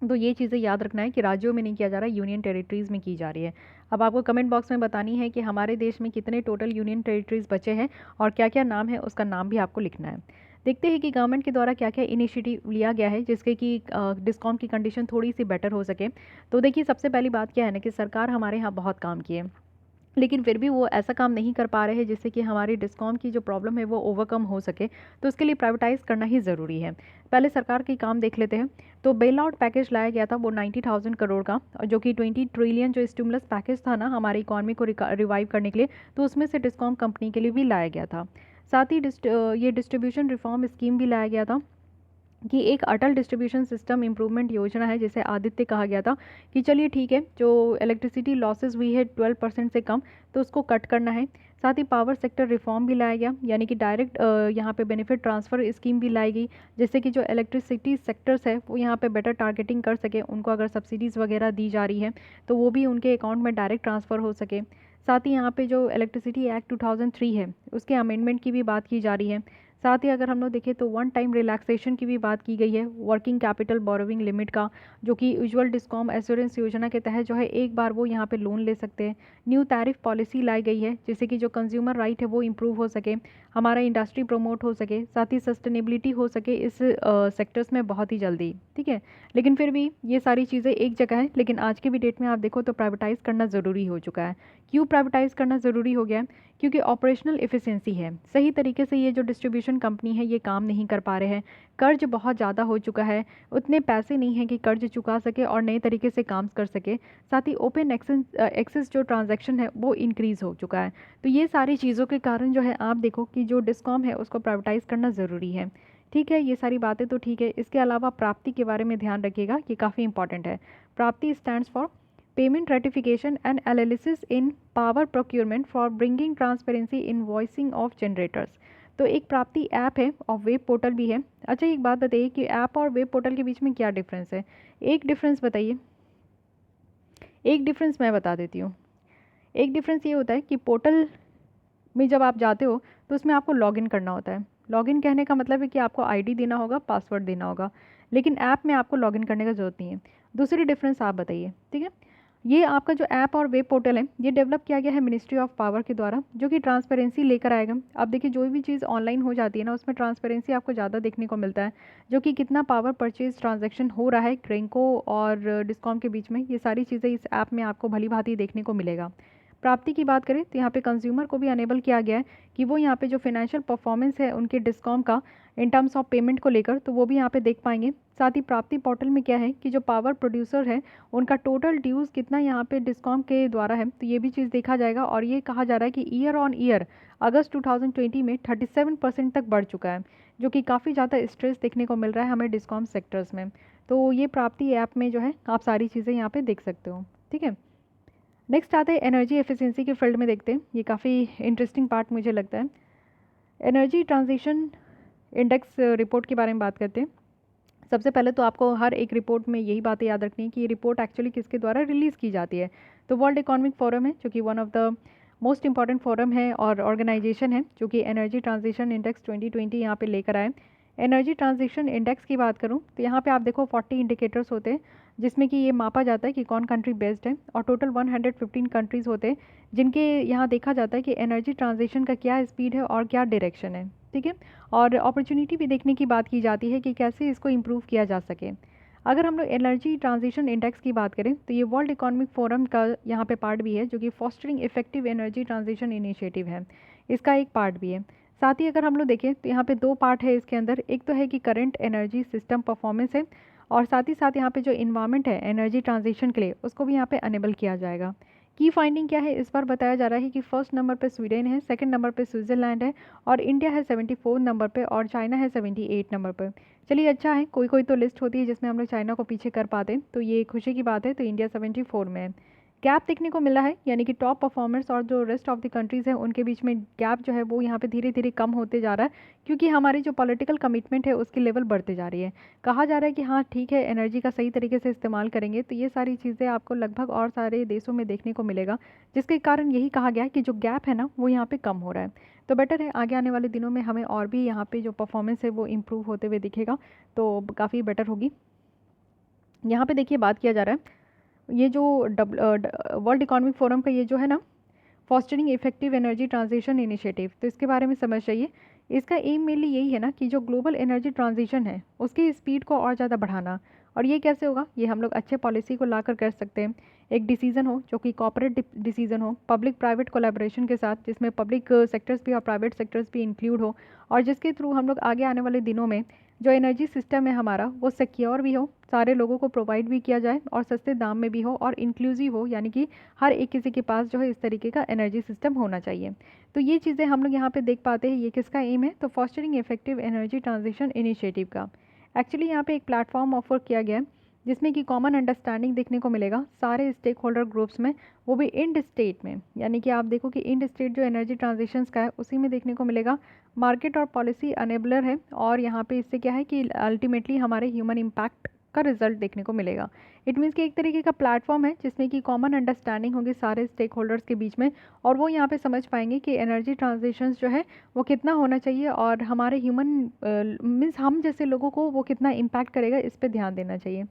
तो ये चीज़ें याद रखना है कि राज्यों में नहीं किया जा रहा है, यूनियन टेरिटरीज़ में की जा रही है। अब आपको कमेंट बॉक्स में बतानी है कि हमारे देश में कितने टोटल यूनियन टेरिटरीज़ बचे हैं और क्या क्या नाम है, उसका नाम भी आपको लिखना है। देखते हैं कि गवर्नमेंट के द्वारा क्या क्या इनिशिएटिव लिया गया है जिसके कि डिस्कॉम की कंडीशन थोड़ी सी बेटर हो सके। तो देखिए सबसे पहली बात क्या है ना कि सरकार हमारे यहाँ बहुत काम की है, लेकिन फिर भी वो ऐसा काम नहीं कर पा रहे हैं जिससे कि हमारी डिस्कॉम की जो प्रॉब्लम है वो ओवरकम हो सके। तो उसके लिए प्राइवेटाइज़ करना ही ज़रूरी है। पहले सरकार के काम देख लेते हैं। तो बेल आउट पैकेज लाया गया था वो 90,000 करोड़ का, और जो कि 20 ट्रिलियन जो स्टिमुलस पैकेज था ना हमारी इकॉनमी को रिवाइव करने के लिए, तो उसमें से डिस्कॉम कंपनी के लिए भी लाया गया था। साथ ही ये डिस्ट्रीब्यूशन रिफॉर्म स्कीम भी लाया गया था कि एक अटल डिस्ट्रीब्यूशन सिस्टम इम्प्रूवमेंट योजना है जिसे आदित्य कहा गया था, कि चलिए ठीक है जो इलेक्ट्रिसिटी लॉसेस हुई है 12% से कम, तो उसको कट करना है। साथ ही पावर सेक्टर रिफॉर्म भी लाया गया, यानी कि डायरेक्ट यहाँ पे बेनिफिट ट्रांसफ़र स्कीम भी लाई गई, जिससे कि जो इलेक्ट्रिसिटी सेक्टर्स है वो यहाँ पे बेटर टारगेटिंग कर सके, उनको अगर सब्सिडीज़ वगैरह दी जा रही है तो वो भी उनके अकाउंट में डायरेक्ट ट्रांसफ़र हो सके। साथ ही यहाँ पे जो इलेक्ट्रिसिटी एक्ट 2003 है उसके अमेंडमेंट की भी बात की जा रही है। साथ ही अगर हम लोग देखें तो वन टाइम रिलैक्सेशन की भी बात की गई है वर्किंग कैपिटल बोरोविंग लिमिट का, जो कि यूजुअल डिस्कॉम एश्योरेंस योजना के तहत जो है एक बार वो यहाँ पे लोन ले सकते हैं। न्यू टैरिफ पॉलिसी लाई गई है जिससे कि जो कंज्यूमर राइट है वो इम्प्रूव हो सके, हमारा इंडस्ट्री प्रमोट हो सके, साथ ही सस्टेनेबिलिटी हो सके इस सेक्टर्स में बहुत ही जल्दी, ठीक है। लेकिन फिर भी ये सारी चीज़ें एक जगह है, लेकिन आज के भी डेट में आप देखो तो प्राइवेटाइज़ करना ज़रूरी हो चुका है। क्यों प्राइवेटाइज़ करना ज़रूरी हो गया है? क्योंकि ऑपरेशनल एफिशिएंसी है, सही तरीके से ये जो डिस्ट्रीब्यूशन कंपनी है ये काम नहीं कर पा रहे हैं, कर्ज बहुत ज़्यादा हो चुका है, उतने पैसे नहीं हैं कि कर्ज चुका सके और नए तरीके से काम कर सके। साथ ही ओपन एक्सेस जो ट्रांजैक्शन है वो इंक्रीज़ हो चुका है। तो ये सारी चीज़ों के कारण जो है आप देखो कि जो डिस्कॉम है उसको प्राइवेटाइज़ करना ज़रूरी है, ठीक है। ये सारी बातें तो ठीक है, इसके अलावा प्राप्ति के बारे में ध्यान रखिएगा, ये काफ़ी इंपॉर्टेंट है। प्राप्ति stands for payment ratification and analysis in power procurement for bringing transparency in voicing of generators. तो एक प्राप्ति ऐप है और वेब पोर्टल भी है। अच्छा एक बात बताइए कि ऐप और वेब पोर्टल के बीच में क्या डिफरेंस है? एक डिफरेंस बताइए। एक डिफरेंस मैं बता देती हूँ। एक डिफरेंस ये होता है कि पोर्टल में जब आप जाते हो तो उसमें आपको लॉगिन करना होता है। लॉगिन कहने का मतलब है कि आपको आईडी देना होगा, पासवर्ड देना होगा, लेकिन ऐप में आपको लॉगिन करने का ज़रूरत नहीं है। दूसरी डिफरेंस आप बताइए, ठीक है। ये आपका जो ऐप और वेब पोर्टल है ये डेवलप किया गया है मिनिस्ट्री ऑफ पावर के द्वारा, जो कि ट्रांसपेरेंसी लेकर आएगा। अब देखिए जो भी चीज़ ऑनलाइन हो जाती है ना उसमें ट्रांसपेरेंसी आपको ज़्यादा देखने को मिलता है, जो कि कितना पावर परचेज ट्रांजैक्शन हो रहा है ग्रेंको और डिस्कॉम के बीच में, ये सारी चीज़ें इस ऐप में आपको भली भांति देखने को मिलेगा। प्राप्ति की बात करें तो यहाँ पे कंज्यूमर को भी अनेबल किया गया है कि वो यहाँ पे जो फाइनेंशियल परफॉर्मेंस है उनके डिस्कॉम का इन टर्म्स ऑफ पेमेंट को लेकर, तो वो भी यहाँ पे देख पाएंगे। साथ ही प्राप्ति पोर्टल में क्या है कि जो पावर प्रोड्यूसर है उनका टोटल ड्यूज़ कितना यहाँ पे डिस्कॉम के द्वारा है, तो ये भी चीज़ देखा जाएगा। और ये कहा जा रहा है कि ईयर ऑन ईयर अगस्त 2020 में 37% तक बढ़ चुका है, जो कि काफ़ी ज़्यादा स्ट्रेस देखने को मिल रहा है हमें डिस्कॉम सेक्टर्स में। तो ये प्राप्ति ऐप में जो है आप सारी चीज़ें यहाँ पर देख सकते हो, ठीक है। नेक्स्ट आते हैं एनर्जी एफिशिएंसी के फील्ड में, देखते हैं। ये काफ़ी इंटरेस्टिंग पार्ट मुझे लगता है। एनर्जी ट्रांजिशन इंडेक्स रिपोर्ट के बारे में बात करते हैं। सबसे पहले तो आपको हर एक रिपोर्ट में यही बातें याद रखनी है कि ये रिपोर्ट एक्चुअली किसके द्वारा रिलीज़ की जाती है। तो वर्ल्ड इकोनॉमिक फोरम है, जो कि one of the most important forum है और ऑर्गेनाइजेशन है, जो कि एनर्जी ट्रांजिशन इंडेक्स 2020 यहाँ पे लेकर आए। एनर्जी ट्रांजिशन इंडेक्स की बात करूँ तो यहाँ पे आप देखो 40 इंडिकेटर्स होते हैं, जिसमें कि ये मापा जाता है कि कौन कंट्री बेस्ड है, और टोटल 115 कंट्रीज़ होते हैं जिनके यहाँ देखा जाता है कि एनर्जी ट्रांजिशन का क्या स्पीड है और क्या डायरेक्शन है, ठीक है। और अपॉर्चुनिटी भी देखने की बात की जाती है कि कैसे इसको इम्प्रूव किया जा सके। अगर हम लोग एनर्जी ट्रांजिशन इंडेक्स की बात करें तो ये वर्ल्ड इकोनॉमिक फोरम का यहाँ पे पार्ट भी है, जो कि fostering effective energy transition initiative है, इसका एक पार्ट भी है। साथ ही अगर हम लोग देखें तो यहाँ पे दो पार्ट है इसके अंदर। एक तो है कि करंट एनर्जी सिस्टम परफॉर्मेंस है, और साथ ही साथ यहाँ पे जो इन्वायरमेंट है एनर्जी ट्रांजिशन के लिए उसको भी यहाँ पे अनेबल किया जाएगा। की फाइंडिंग क्या है इस बार बताया जा रहा है कि फर्स्ट नंबर पे स्वीडन है, सेकंड नंबर पे स्विट्ज़रलैंड है, और इंडिया है 74 नंबर पे, और चाइना है 78 नंबर पे। चलिए अच्छा है, कोई कोई तो लिस्ट होती है जिसमें हम लोग चाइना को पीछे कर पाते हैं, तो ये खुशी की बात है। तो इंडिया 74 में है। गैप देखने को मिला है, यानी कि टॉप परफॉर्मर्स और जो रेस्ट ऑफ द कंट्रीज़ हैं उनके बीच में गैप जो है वो यहाँ पे धीरे धीरे कम होते जा रहा है, क्योंकि हमारी जो पॉलिटिकल कमिटमेंट है उसकी लेवल बढ़ते जा रही है। कहा जा रहा है कि हाँ ठीक है, एनर्जी का सही तरीके से इस्तेमाल करेंगे तो ये सारी चीज़ें आपको लगभग और सारे देशों में देखने को मिलेगा, जिसके कारण यही कहा गया कि जो गैप है ना वो यहाँ पे कम हो रहा है। तो बेटर है आगे आने वाले दिनों में हमें और भी यहाँ पे जो परफॉर्मेंस है वो इम्प्रूव होते हुए दिखेगा, तो काफ़ी बेटर होगी। यहाँ पे देखिए बात किया जा रहा है ये जो वर्ल्ड इकोनॉमिक फोरम का ये जो है ना fostering effective energy transition initiative, तो इसके बारे में समझ जाइए। इसका एम मेनली यही है ना कि जो ग्लोबल एनर्जी ट्रांजिशन है उसकी स्पीड को और ज़्यादा बढ़ाना। और ये कैसे होगा? ये हम लोग अच्छे पॉलिसी को लाकर कर सकते हैं। एक डिसीजन हो जो कि कॉर्पोरेट डिसीजन हो, पब्लिक प्राइवेट कोलैबोरेशन के साथ, जिसमें पब्लिक सेक्टर्स भी और प्राइवेट सेक्टर्स भी इंक्लूड हो, और जिसके थ्रू हम लोग आगे आने वाले दिनों में जो एनर्जी सिस्टम है हमारा वो सिक्योर भी हो, सारे लोगों को प्रोवाइड भी किया जाए, और सस्ते दाम में भी हो, और इंक्लूसिव हो, यानी कि हर एक किसी के पास जो है इस तरीके का एनर्जी सिस्टम होना चाहिए। तो ये चीज़ें हम लोग यहाँ पे देख पाते हैं। ये किसका एम है? तो fostering effective energy transition initiative का। एक्चुअली यहाँ पे एक प्लेटफॉर्म ऑफर किया गया है जिसमें कि कॉमन अंडरस्टैंडिंग देखने को मिलेगा सारे स्टेक होल्डर ग्रुप्स में, वो भी इंड स्टेट में। यानी कि आप देखो कि इंड स्टेट जो एनर्जी ट्रांजिशंस का है उसी में देखने को मिलेगा। मार्केट और पॉलिसी अनेबलर है, और यहाँ पे इससे क्या है कि अल्टीमेटली हमारे ह्यूमन इम्पैक्ट का रिजल्ट देखने को मिलेगा। इट मीन्स कि एक तरीके का प्लेटफॉर्म है जिसमें कि कॉमन अंडरस्टैंडिंग होगी सारे स्टेक होल्डर्स के बीच में, और वो यहाँ पे समझ पाएंगे कि एनर्जी ट्रांजिशंस जो है वो कितना होना चाहिए, और हमारे ह्यूमन मीन्स हम जैसे लोगों को वो कितना इम्पैक्ट करेगा, इस पर ध्यान देना चाहिए।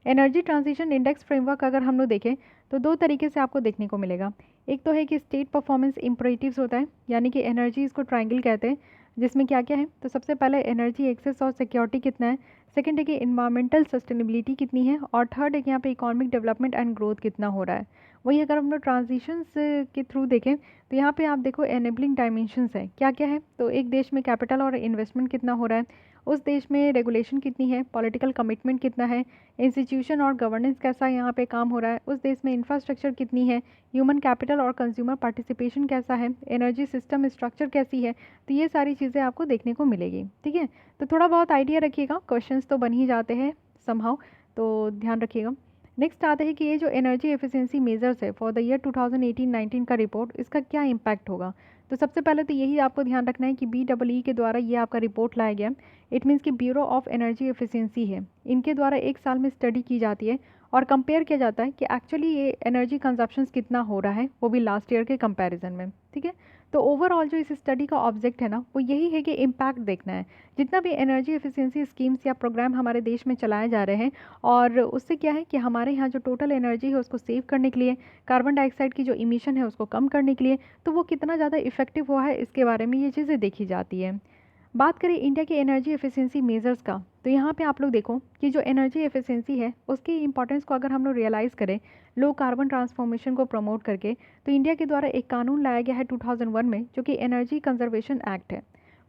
एनर्जी ट्रांजिशन इंडेक्स फ्रेमवर्क अगर हम लोग देखें तो दो तरीके से आपको देखने को मिलेगा। एक तो है कि स्टेट परफॉर्मेंस इम्परेटिव्स होता है, यानी कि एनर्जी इसको ट्रायंगल कहते हैं, जिसमें क्या क्या है? तो सबसे पहले एनर्जी एक्सेस और सिक्योरिटी कितना है, सेकंड है कि इन्वायरमेंटल सस्टेनेबिलिटी कितनी है, और थर्ड है कि यहाँ पे इकोनॉमिक डेवलपमेंट एंड ग्रोथ कितना हो रहा है। वही अगर हम लोग ट्रांजिशंस के थ्रू देखें तो यहाँ पे आप देखो एनेबलिंग डायमेंशंस है, क्या क्या है? तो एक देश में कैपिटल और इन्वेस्टमेंट कितना हो रहा है, उस देश में रेगुलेशन कितनी है, पॉलिटिकल कमिटमेंट कितना है, इंस्टीट्यूशन और गवर्नेंस कैसा यहाँ पे काम हो रहा है, उस देश में इंफ्रास्ट्रक्चर कितनी है, ह्यूमन कैपिटल और कंज्यूमर पार्टिसिपेशन कैसा है, एनर्जी सिस्टम स्ट्रक्चर कैसी है। तो ये सारी चीज़ें आपको देखने को मिलेगी, ठीक है। तो थोड़ा बहुत आइडिया रखिएगा, क्वेश्चंस तो बन ही जाते हैं समहाउ, तो ध्यान रखिएगा। नेक्स्ट आता है कि ये जो एनर्जी एफिशिएंसी मेजर्स है फॉर द ईयर 2018-19 का रिपोर्ट, इसका क्या इम्पैक्ट होगा। तो सबसे पहले तो यही आपको ध्यान रखना है कि BEE के द्वारा ये आपका रिपोर्ट लाया गया। इट मीन्स कि ब्यूरो ऑफ एनर्जी एफिशिएंसी है, इनके द्वारा एक साल में स्टडी की जाती है और कंपेयर किया जाता है कि एक्चुअली ये एनर्जी कंजप्शन कितना हो रहा है, वो भी लास्ट ईयर के कंपैरिजन में। ठीक है, तो ओवरऑल जो इस स्टडी का ऑब्जेक्ट है ना, वो यही है कि इम्पैक्ट देखना है। जितना भी एनर्जी एफिशिएंसी स्कीम्स या प्रोग्राम हमारे देश में चलाए जा रहे हैं, और उससे क्या है कि हमारे यहाँ जो टोटल एनर्जी है उसको सेव करने के लिए, कार्बन डाइऑक्साइड की जो इमिशन है उसको कम करने के लिए, तो वो कितना ज़्यादा इफेक्टिव हुआ है, इसके बारे में ये चीज़ें देखी जाती है। बात करें इंडिया के एनर्जी एफिशिएंसी मेजर्स का, तो यहाँ पे आप लोग देखो कि जो एनर्जी एफिशिएंसी है उसकी इंपॉर्टेंस को अगर हम लोग रियलाइज़ करें लो कार्बन ट्रांसफॉर्मेशन को प्रमोट करके, तो इंडिया के द्वारा एक कानून लाया गया है 2001 में, जो कि एनर्जी कंजर्वेशन एक्ट है।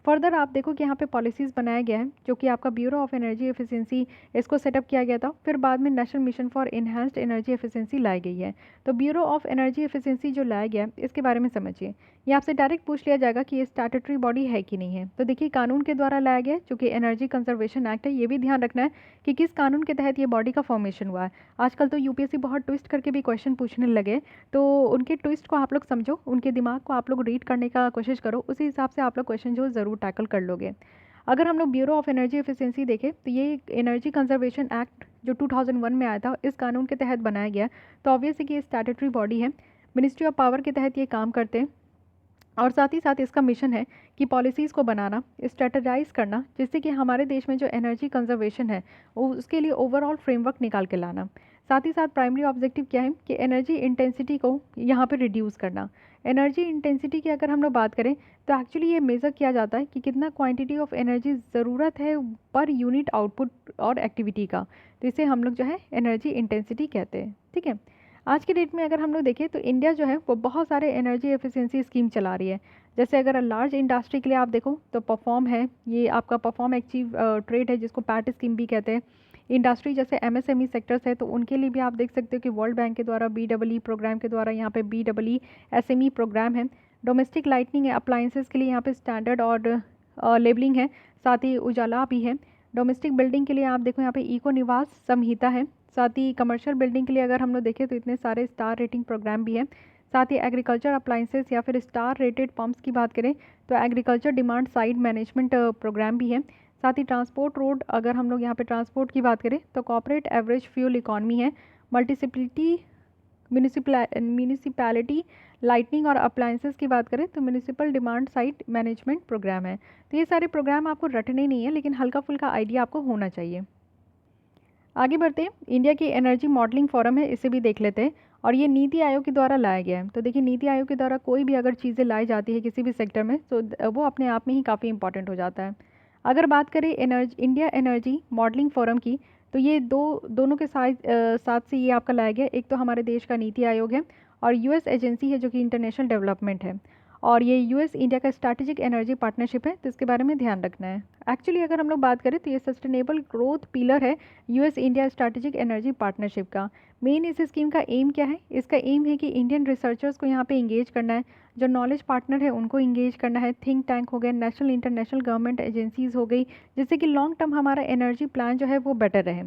फर्दर आप देखो कि यहाँ पे पॉलिसीज़ बनाया गया है, जो कि आपका ब्यूरो ऑफ एनर्जी एफिशिएंसी इसको सेटअप किया गया था, फिर बाद में national mission for enhanced energy efficiency लाई गई है। तो ब्यूरो ऑफ एनर्जी एफिशिएंसी जो लाया गया है, इसके बारे में समझिए। ये आपसे डायरेक्ट पूछ लिया जाएगा कि ये स्टैट्यूटरी बॉडी है कि नहीं है। तो देखिए कानून के द्वारा लाया गया है, जो कि एनर्जी कंजर्वेशन एक्ट है। ये भी ध्यान रखना है कि किस कानून के तहत ये बॉडी का फॉर्मेशन हुआ है। आजकल तो यूपीएससी बहुत ट्विस्ट करके भी क्वेश्चन पूछने लगे, तो उनके ट्विस्ट को आप लोग समझो, उनके दिमाग को आप लोग रीड करने का कोशिश करो, उसी हिसाब से आप लोग क्वेश्चन जो ज़रूर टैकल कर लोगे। अगर हम लोग ब्यूरो ऑफ एनर्जी एफिशिएंसी देखें, तो ये एनर्जी कंजर्वेशन एक्ट जो 2001 में आया था, इस कानून के तहत बनाया गया। तो ऑब्वियस है कि ये स्टैट्यूटरी बॉडी है, मिनिस्ट्री ऑफ पावर के तहत ये काम करते हैं, और साथ ही साथ इसका मिशन है कि पॉलिसीज़ को बनाना, स्ट्रेटजाइज करना, जिससे कि हमारे देश में जो एनर्जी कंजर्वेशन है वो उसके लिए ओवरऑल फ्रेमवर्क निकाल के लाना। साथ ही साथ प्राइमरी ऑब्जेक्टिव क्या है कि एनर्जी इंटेंसिटी को यहाँ पे रिड्यूस करना। एनर्जी इंटेंसिटी की अगर हम लोग बात करें, तो एक्चुअली ये मेज़र किया जाता है कि कितना क्वांटिटी ऑफ एनर्जी ज़रूरत है पर यूनिट आउटपुट और एक्टिविटी का। तो इसे हम लोग जो है एनर्जी इंटेंसिटी कहते हैं। ठीक है, आज के डेट में अगर हम लोग देखें तो इंडिया जो है वो बहुत सारे एनर्जी एफिशिएंसी स्कीम चला रही है। जैसे अगर लार्ज इंडस्ट्री के लिए आप देखो तो परफॉर्म है, ये आपका परफॉर्म अचीव ट्रेड है, जिसको पैट स्कीम भी कहते हैं। इंडस्ट्री जैसे एमएसएमई सेक्टर्स है, तो उनके लिए भी आप देख सकते हो कि वर्ल्ड बैंक के द्वारा BEE प्रोग्राम के द्वारा यहाँ पे BEE SME प्रोग्राम है। डोमेस्टिक लाइटनिंग अप्लाइंसेस के लिए यहाँ पे स्टैंडर्ड और लेबलिंग है, साथ ही उजाला भी है। डोमेस्टिक बिल्डिंग के लिए आप देखो यहाँ पे इको निवास संहिता है। साथ ही कमर्शियल बिल्डिंग के लिए अगर हम लोग देखें तो इतने सारे स्टार रेटिंग प्रोग्राम भी है। साथ ही एग्रीकल्चर अप्लाइंसेस या फिर स्टार रेटेड पंप्स की बात करें तो agriculture demand side management programme भी है। साथ ही ट्रांसपोर्ट रोड, अगर हम लोग यहाँ पे ट्रांसपोर्ट की बात करें तो कॉर्पोरेट एवरेज फ्यूल इकॉनमी है। मल्टीसिपलिटी म्यूनिसिपैलिटी लाइटनिंग और अप्लाइंसेस की बात करें तो municipal demand side management programme है। तो ये सारे प्रोग्राम आपको रटने नहीं है, लेकिन हल्का फुल्का आइडिया आपको होना चाहिए। आगे बढ़ते हैं, इंडिया की एनर्जी मॉडलिंग फोरम है, इसे भी देख लेते हैं। और ये नीति आयोग के द्वारा लाया गया है। तो देखिए नीति आयोग के द्वारा कोई भी अगर चीज़ें लाई जाती है किसी भी सेक्टर में, तो वो अपने आप में ही काफ़ी इंपॉर्टेंट हो जाता है। अगर बात करें इंडिया एनर्जी मॉडलिंग फोरम की, तो ये दोनों के साथ से ये आपका लाया गया। एक तो हमारे देश का नीति आयोग है, और यूएस एजेंसी है जो कि इंटरनेशनल डेवलपमेंट है, और ये यूएस इंडिया का स्ट्रैटेजिक एनर्जी पार्टनरशिप है, तो इसके बारे में ध्यान रखना है। एक्चुअली अगर हम लोग बात करें तो ये सस्टेनेबल ग्रोथ पिलर है US India strategic energy partnership का। मेन इस स्कीम का एम क्या है, इसका एम है कि इंडियन रिसर्चर्स को यहाँ पे इंगेज करना है, जो नॉलेज पार्टनर है उनको इंगेज करना है, थिंक टैंक हो गए, नेशनल इंटरनेशनल गवर्नमेंट एजेंसीज हो गई, जिससे कि लॉन्ग टर्म हमारा एनर्जी प्लान जो है वो बेटर रहे।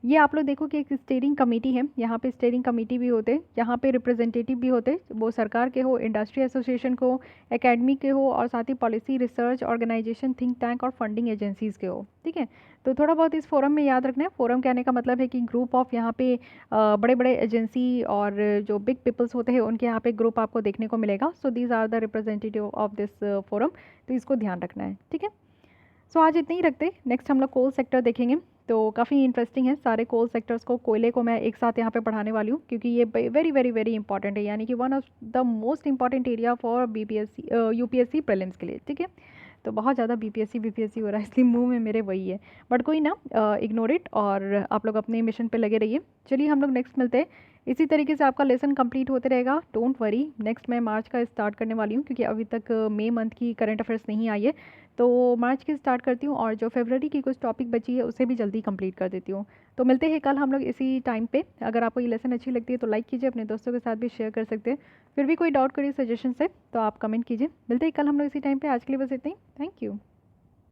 ये आप लोग देखो कि एक स्टीयरिंग कमेटी है, यहाँ पे स्टीयरिंग कमेटी भी होते, यहाँ पे रिप्रेजेंटेटिव भी होते, वो सरकार के हो, इंडस्ट्री एसोसिएशन को, एकेडमी के हो, और साथ ही policy research organisation, think tank और फंडिंग एजेंसीज़ के हो। ठीक है, तो थोड़ा बहुत इस फोरम में याद रखना है। फोरम कहने का मतलब है कि ग्रुप ऑफ यहाँ पे बड़े बड़े एजेंसी और जो बिग पीपल्स होते हैं उनके यहाँ पे ग्रुप आपको देखने को मिलेगा। So these are the representative of this forum, तो इसको ध्यान रखना है। ठीक है, सो आज इतने ही रखते। नेक्स्ट हम लोग कोल सेक्टर देखेंगे, तो काफ़ी इंटरेस्टिंग है। सारे कोल सेक्टर्स को, कोयले को मैं एक साथ यहाँ पे पढ़ाने वाली हूँ, क्योंकि ये वेरी वेरी वेरी इंपॉर्टेंट है, यानी कि one of the most important area for BPSC UPSC prelims के लिए। ठीक है, तो बहुत ज़्यादा बीपीएससी हो रहा है, इसलिए मुंह में मेरे वही है, बट कोई ना, इग्नोर इट, और आप लोग अपने मिशन पे लगे रहिए। चलिए हम लोग नेक्स्ट मिलते हैं। इसी तरीके से आपका लेसन कंप्लीट होते रहेगा, डोंट वरी। नेक्स्ट मैं मार्च का स्टार्ट करने वाली हूँ, क्योंकि अभी तक मई मंथ की करंट अफेयर्स नहीं आई है, तो मार्च की स्टार्ट करती हूँ, और जो फरवरी की कुछ टॉपिक बची है उसे भी जल्दी कंप्लीट कर देती हूँ। तो मिलते हैं कल हम लोग इसी टाइम पे। अगर आपको ये लेसन अच्छी लगती है तो लाइक कीजिए, अपने दोस्तों के साथ भी शेयर कर सकते हैं। फिर भी कोई डाउट करिए, सजेशन है तो आप कमेंट कीजिए। मिलते हैं कल हम लोग इसी टाइम पे। आज के लिए बस इतना ही, थैंक यू।